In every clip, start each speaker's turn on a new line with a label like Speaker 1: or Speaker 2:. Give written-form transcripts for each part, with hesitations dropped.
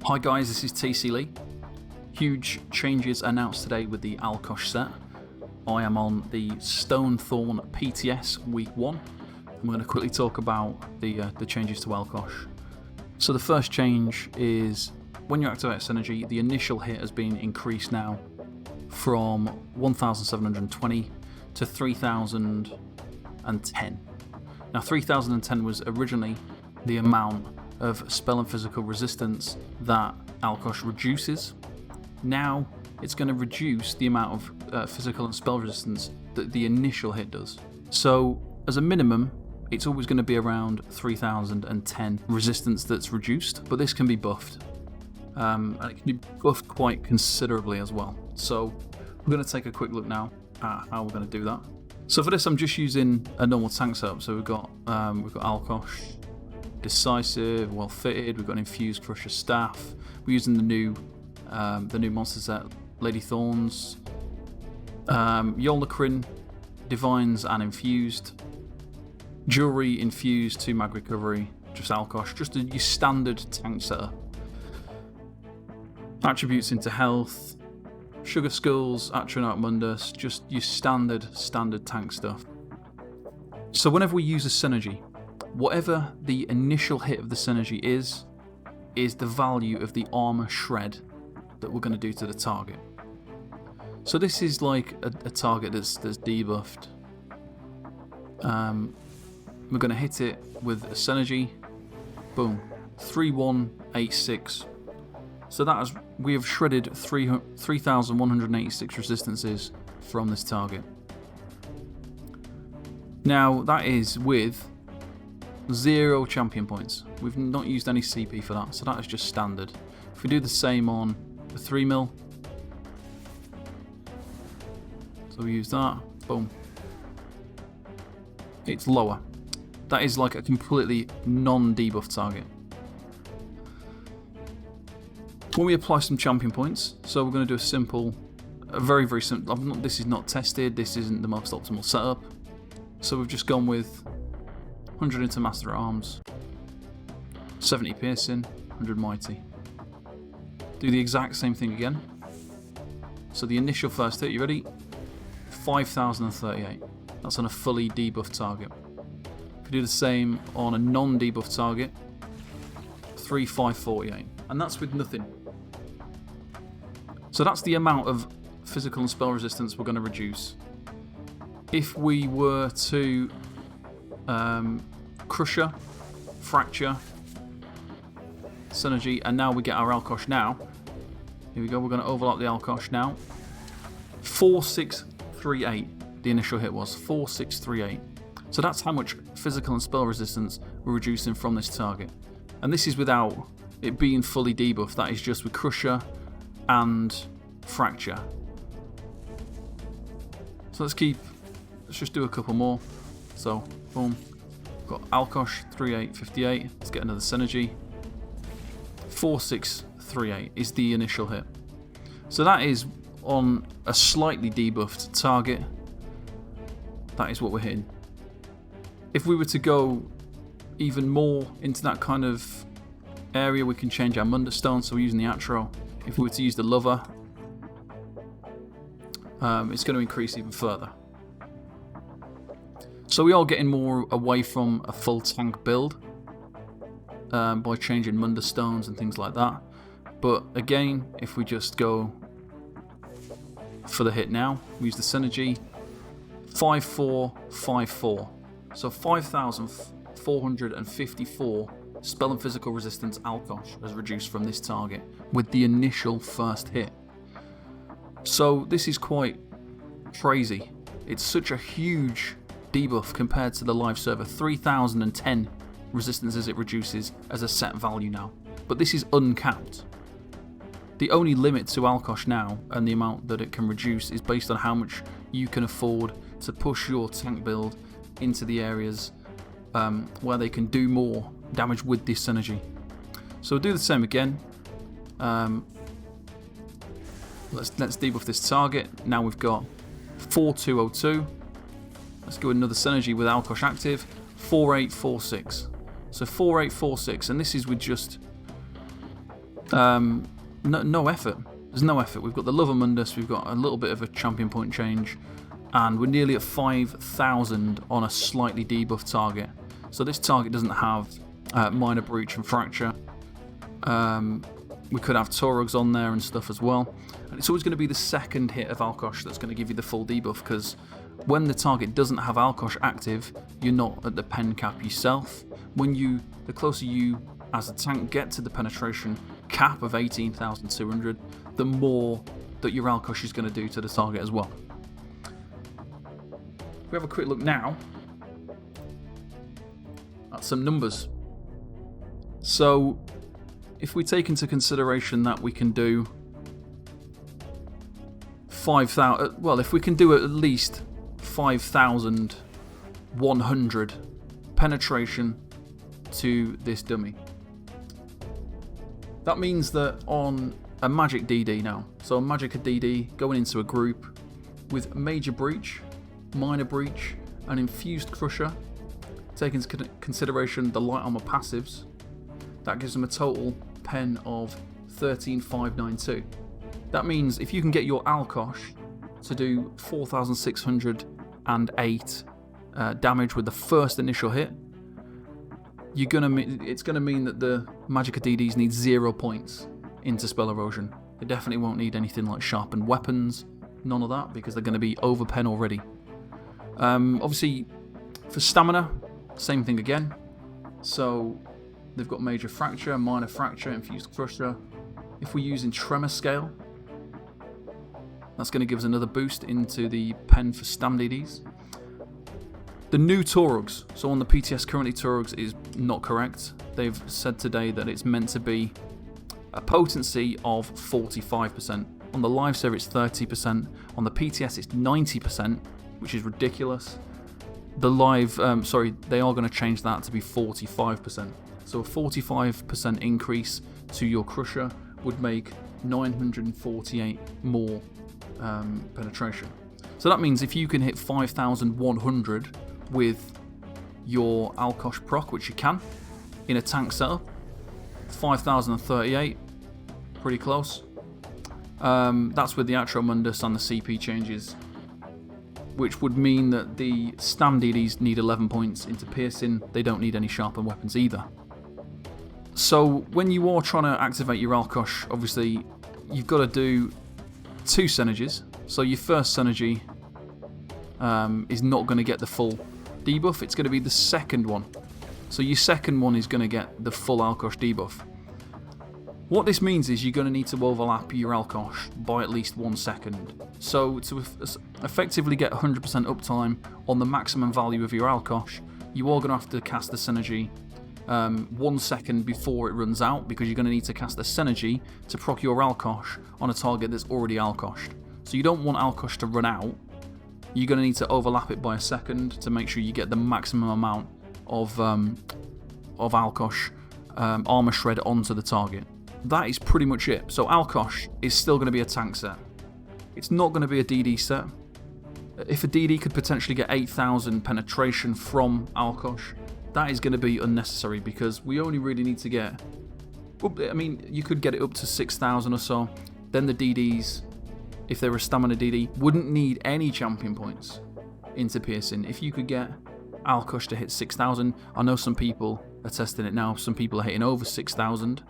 Speaker 1: Hi guys, this is TC Lee. Huge changes announced today with the Alkosh set. I am on the Stonethorn PTS week 1. I'm going to quickly talk about the changes to Alkosh. So the first change is when you activate Synergy, the initial hit has been increased now from 1,720 to 3,010. Now 3,010 was originally the amount of spell and physical resistance that Alkosh reduces. Now it's going to reduce the amount of physical and spell resistance that the initial hit does. So as a minimum, it's always going to be around 3,010 resistance that's reduced, but this can be buffed. And it can be buffed quite considerably as well. So we're going to take a quick look now at how we're going to do that. So for this, I'm just using a normal tank setup. So we've got Alkosh, Decisive, well fitted. We've got an infused Crusher staff. We're using the new monster set, Lady Thorns, Yolnacrin, Divines and infused, Jewelry infused, 2 mag recovery, just Alkosh, just your standard tank setup. Attributes into health, Sugar Skulls, Atronach Mundus, just your standard tank stuff. So whenever we use a synergy, whatever the initial hit of the synergy is the value of the armor shred that we're going to do to the target. So this is like a target that's debuffed. We're going to hit it with a synergy. Boom, 3186. So that is, we have shredded 3,186 resistances from this target. Now that is with 0 champion points. We've not used any CP for that, so that is just standard. If we do the same on the 3mm, so we use that, boom, it's lower. That is like a completely non-debuff target. When we apply some champion points, so we're going to do a very simple, this is not tested, this isn't the most optimal setup, so we've just gone with 100 into Master at Arms, 70 piercing, 100 mighty. Do the exact same thing again. So the initial first hit, you ready? 5,038. That's on a fully debuffed target. If you do the same on a non-debuffed target, 3,548. And that's with nothing. So that's the amount of physical and spell resistance we're going to reduce. If we were to Crusher, Fracture, Synergy, and now we get our Alkosh now. Here we go, we're going to overlap the Alkosh now. 4638, the initial hit was 4638. So that's how much physical and spell resistance we're reducing from this target. And this is without it being fully debuffed, that is just with Crusher and Fracture. So let's just do a couple more. So, boom. Got Alkosh 3858. Let's get another synergy. 4638 is the initial hit. So that is on a slightly debuffed target. That is what we're hitting. If we were to go even more into that kind of area, we can change our Mundus Stone. So we're using the Atro. If we were to use the Lover, it's going to increase even further. So we are getting more away from a full tank build by changing Mundus Stones and things like that. But again, if we just go for the hit now, we use the synergy, 5454. So 5,454 spell and physical resistance Alkosh has reduced from this target with the initial first hit. So this is quite crazy. It's such a huge debuff compared to the live server. 3,010 resistances it reduces as a set value now, but this is uncapped. The only limit to Alkosh now and the amount that it can reduce is based on how much you can afford to push your tank build into the areas where they can do more damage with this synergy. So we'll do the same again. Let's debuff this target. Now we've got 4202. Let's go another synergy with Alkosh active. 4846. So 4846, and this is with just No effort. There's no effort. We've got the Lover Mundus, we've got a little bit of a champion point change, and we're nearly at 5,000 on a slightly debuff target. So this target doesn't have minor breach and fracture. We could have Taurogs on there and stuff as well. And it's always going to be the second hit of Alkosh that's going to give you the full debuff, because when the target doesn't have Alkosh active, you're not at the pen cap yourself. The closer you as a tank get to the penetration cap of 18,200, the more that your Alkosh is going to do to the target as well. If we have a quick look now at some numbers. So if we take into consideration that we can do 5,000, well, if we can do at least 5,100 penetration to this dummy, that means that on a magic DD now, so a magic DD going into a group with major breach, minor breach, and infused crusher, taking into consideration the light armor passives, that gives them a total pen of 13,592. That means if you can get your Alkosh to do 4,608 damage with the first initial hit, it's gonna mean that the Magicka DDs need 0 points into spell erosion. They definitely won't need anything like sharpened weapons, none of that, because they're going to be over pen already. Obviously, for stamina, same thing again. So they've got major fracture, minor fracture, infused crusher. If we're using tremor scale, that's going to give us another boost into the pen for stam DDs. The new Taurogs, so on the PTS currently Taurogs is not correct. They've said today that it's meant to be a potency of 45%. On the live server it's 30%. On the PTS it's 90%, which is ridiculous. The live, they are going to change that to be 45%. So a 45% increase to your crusher would make 948 more penetration. So that means if you can hit 5,100 with your Alkosh proc, which you can in a tank setup, 5,038, pretty close. That's with the Atro Mundus and the CP changes, which would mean that the Stam DDs need 11 points into piercing. They don't need any sharpened weapons either. So when you are trying to activate your Alkosh, obviously you've got to do 2 synergies. So your first synergy is not going to get the full debuff, it's going to be the second one. So your second one is going to get the full Alkosh debuff. What this means is you're going to need to overlap your Alkosh by at least 1 second. So to effectively get 100% uptime on the maximum value of your Alkosh, you are going to have to cast the synergy 1 second before it runs out, because you're going to need to cast the synergy to proc your Alkosh on a target that's already Alkoshed. So you don't want Alkosh to run out. You're going to need to overlap it by 1 second to make sure you get the maximum amount of Alkosh armor shred onto the target. That is pretty much it. So Alkosh is still going to be a tank set. It's not going to be a DD set. If a DD could potentially get 8,000 penetration from Alkosh, that is going to be unnecessary, because we only really need to get... I mean, you could get it up to 6,000 or so. Then the DDs, if they were a stamina DD, wouldn't need any champion points into piercing. If you could get Alkosh to hit 6,000, I know some people are testing it now. Some people are hitting over 6,000.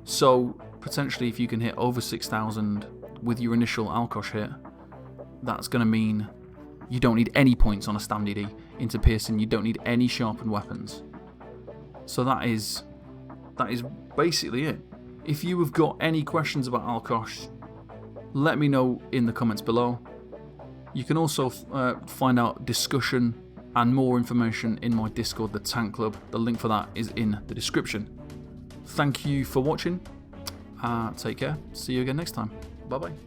Speaker 1: So potentially if you can hit over 6,000 with your initial Alkosh hit, that's going to mean you don't need any points on a Stam DD into piercing. You don't need any sharpened weapons. So that is basically it. If you have got any questions about Alkosh, let me know in the comments below. You can also find out discussion and more information in my Discord, the Tank Club. The link for that is in the description. Thank you for watching. Take care. See you again next time. Bye bye.